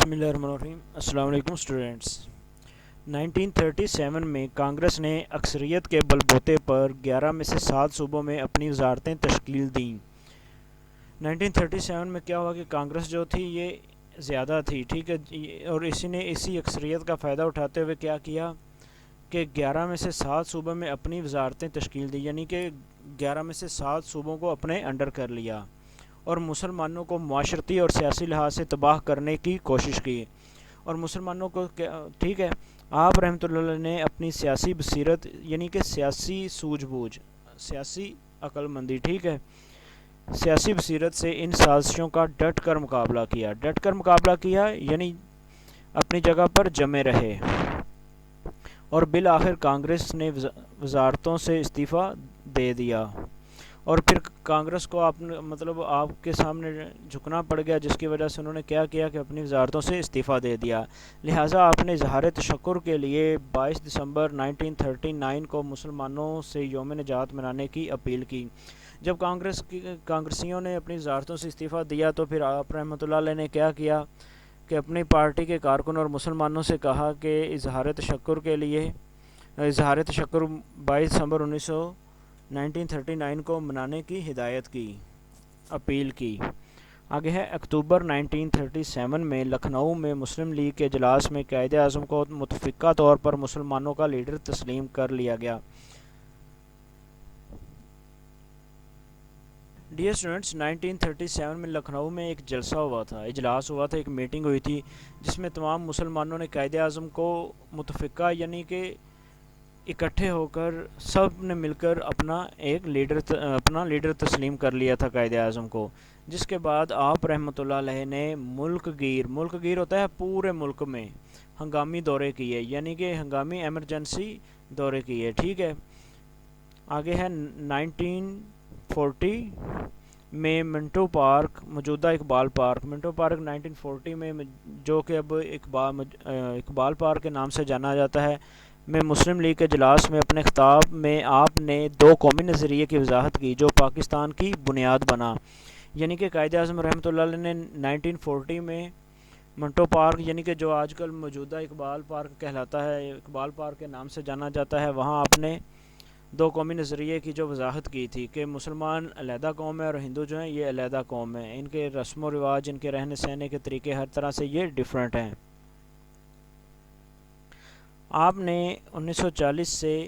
بسم اللہ الرحمن الرحیم۔ السلام علیکم اسٹوڈنٹس۔ 1937 میں کانگریس نے اکثریت کے بل بوتے پر 11 میں سے 7 صوبوں میں اپنی وزارتیں تشکیل دیں۔ 1937 میں کیا ہوا کہ کانگریس جو تھی یہ زیادہ تھی، ٹھیک ہے، اور اسی اکثریت کا فائدہ اٹھاتے ہوئے کیا کیا کہ 11 میں سے 7 صوبوں میں اپنی وزارتیں تشکیل دی، یعنی کہ 11 میں سے 7 صوبوں کو اپنے انڈر کر لیا اور مسلمانوں کو معاشرتی اور سیاسی لحاظ سے تباہ کرنے کی کوشش کی۔ اور مسلمانوں کو ٹھیک ہے، آپ رحمۃ اللہ علیہ نے اپنی سیاسی بصیرت یعنی کہ سیاسی سوجھ بوجھ، سیاسی عقل مندی، ٹھیک ہے، سیاسی بصیرت سے ان سازشوں کا ڈٹ کر مقابلہ کیا یعنی اپنی جگہ پر جمے رہے، اور بالآخر کانگریس نے وزارتوں سے استعفیٰ دے دیا، اور پھر کانگریس کو آپ کے سامنے جھکنا پڑ گیا، جس کی وجہ سے انہوں نے کیا کیا کہ اپنی وزارتوں سے استعفیٰ دے دیا۔ لہٰذا آپ نے اظہار تشکر کے لیے 22 دسمبر 1939 کو مسلمانوں سے یوم نجات منانے کی اپیل کی۔ جب کانگریسیوں نے اپنی وزارتوں سے استعفیٰ دیا تو پھر آپ رحمۃ اللہ علیہ نے کیا کیا کہ اپنی پارٹی کے کارکن اور مسلمانوں سے کہا کہ اظہار تشکر 22 دسمبر 1939 کو منانے کی ہدایت کی، اپیل کی۔ آگے ہے اکتوبر 1937 میں لکھنؤ میں مسلم لیگ کے اجلاس میں قائد اعظم کو متفقہ طور پر مسلمانوں کا لیڈر تسلیم کر لیا گیا۔ ڈیئر اسٹوڈنٹس، 1937 میں لکھنؤ میں ایک جلسہ ہوا تھا، اجلاس ہوا تھا، ایک میٹنگ ہوئی تھی، جس میں تمام مسلمانوں نے قائد اعظم کو متفقہ یعنی کہ اکٹھے ہو کر سب نے مل کر اپنا لیڈر تسلیم کر لیا تھا قائد اعظم کو، جس کے بعد آپ رحمۃ اللہ علیہ نے ملک گیر ہوتا ہے پورے ملک میں ہنگامی دورے کیے، یعنی کہ ہنگامی ایمرجنسی دورے کیے، ٹھیک ہے۔ آگے ہے 1940 میں منٹو پارک، موجودہ اقبال پارک، 1940 میں جو کہ اب اقبال پارک کے نام سے جانا جاتا ہے، میں مسلم لیگ کے اجلاس میں اپنے خطاب میں آپ نے 2 قومی نظریے کی وضاحت کی جو پاکستان کی بنیاد بنا، یعنی کہ قائد اعظم رحمۃ اللہ علیہ نے 1940 میں منٹو پارک یعنی کہ جو آج کل موجودہ اقبال پارک کہلاتا ہے، اقبال پارک کے نام سے جانا جاتا ہے، وہاں آپ نے 2 قومی نظریے کی جو وضاحت کی تھی کہ مسلمان علیحدہ قوم ہے اور ہندو جو ہیں یہ علیحدہ قوم ہے، ان کے رسم و رواج، ان کے رہنے سہنے کے طریقے ہر طرح سے یہ ڈیفرنٹ ہیں۔ آپ نے 1940 سے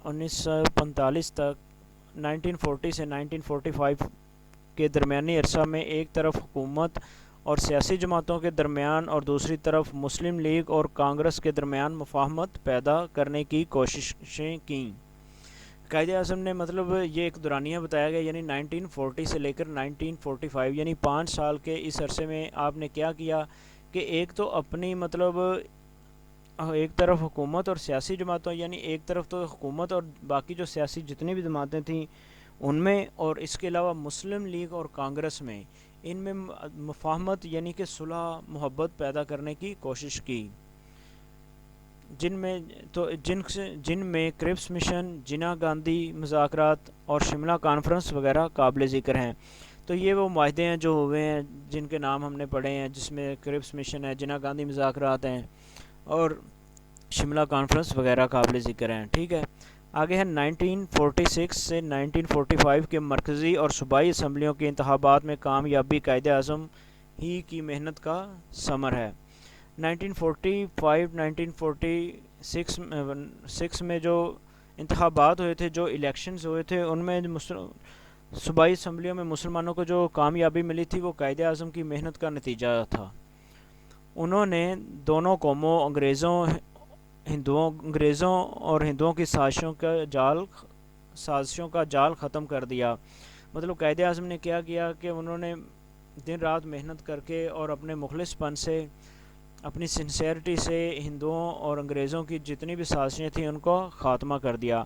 1945 تک 1940 سے 1945 کے درمیانی عرصہ میں ایک طرف حکومت اور سیاسی جماعتوں کے درمیان اور دوسری طرف مسلم لیگ اور کانگریس کے درمیان مفاہمت پیدا کرنے کی کوششیں کیں۔ قائد اعظم نے یہ ایک دورانیہ بتایا گیا، یعنی 1940 سے لے کر 1945 یعنی 5 سال کے اس عرصے میں آپ نے کیا کیا کہ ایک تو اپنی ایک طرف حکومت اور سیاسی جماعتوں، یعنی ایک طرف تو حکومت اور باقی جو سیاسی جتنی بھی جماعتیں تھیں ان میں، اور اس کے علاوہ مسلم لیگ اور کانگریس میں، ان میں مفاہمت یعنی کہ صلح محبت پیدا کرنے کی کوشش کی، جن میں کرپس مشن، جناح گاندھی مذاکرات اور شملہ کانفرنس وغیرہ قابل ذکر ہیں۔ تو یہ وہ معاہدے ہیں جو ہوئے ہیں جن کے نام ہم نے پڑھے ہیں، جس میں کرپس مشن ہے، جناح گاندھی مذاکرات ہیں اور شملہ کانفرنس وغیرہ قابل ذکر ہیں، ٹھیک ہے۔ آگے ہے 1946 سے 1945 کے مرکزی اور صوبائی اسمبلیوں کے انتخابات میں کامیابی قائد اعظم ہی کی محنت کا ثمر ہے۔ 1945-1946 میں جو انتخابات ہوئے تھے، جو الیکشنز ہوئے تھے، ان میں صوبائی اسمبلیوں میں مسلمانوں کو جو کامیابی ملی تھی وہ قائد اعظم کی محنت کا نتیجہ تھا۔ انہوں نے دونوں قوموں انگریزوں اور ہندوؤں کی سازشوں کا جال ختم کر دیا۔ قائد اعظم نے کیا کیا کہ انہوں نے دن رات محنت کر کے اور اپنے مخلص پن سے، اپنی سنسیئرٹی سے ہندوؤں اور انگریزوں کی جتنی بھی سازشیں تھیں ان کو خاتمہ کر دیا۔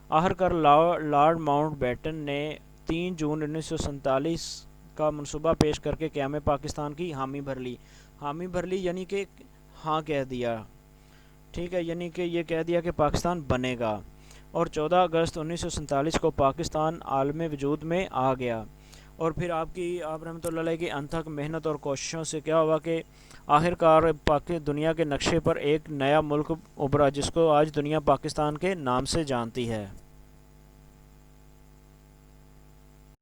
آخر کار لارڈ ماؤنٹ بیٹن نے 3 جون 1947 کا منصوبہ پیش کر کے قیام پاکستان کی حامی بھر لی یعنی کہ ہاں کہہ دیا، ٹھیک ہے، یعنی کہ یہ کہہ دیا کہ پاکستان بنے گا، اور 14 اگست 1947 کو پاکستان عالم وجود میں آ گیا، اور پھر آپ رحمۃ اللہ علیہ کی انتھک محنت اور کوششوں سے کیا ہوا کہ آخر کار دنیا کے نقشے پر ایک نیا ملک ابھرا جس کو آج دنیا پاکستان کے نام سے جانتی ہے۔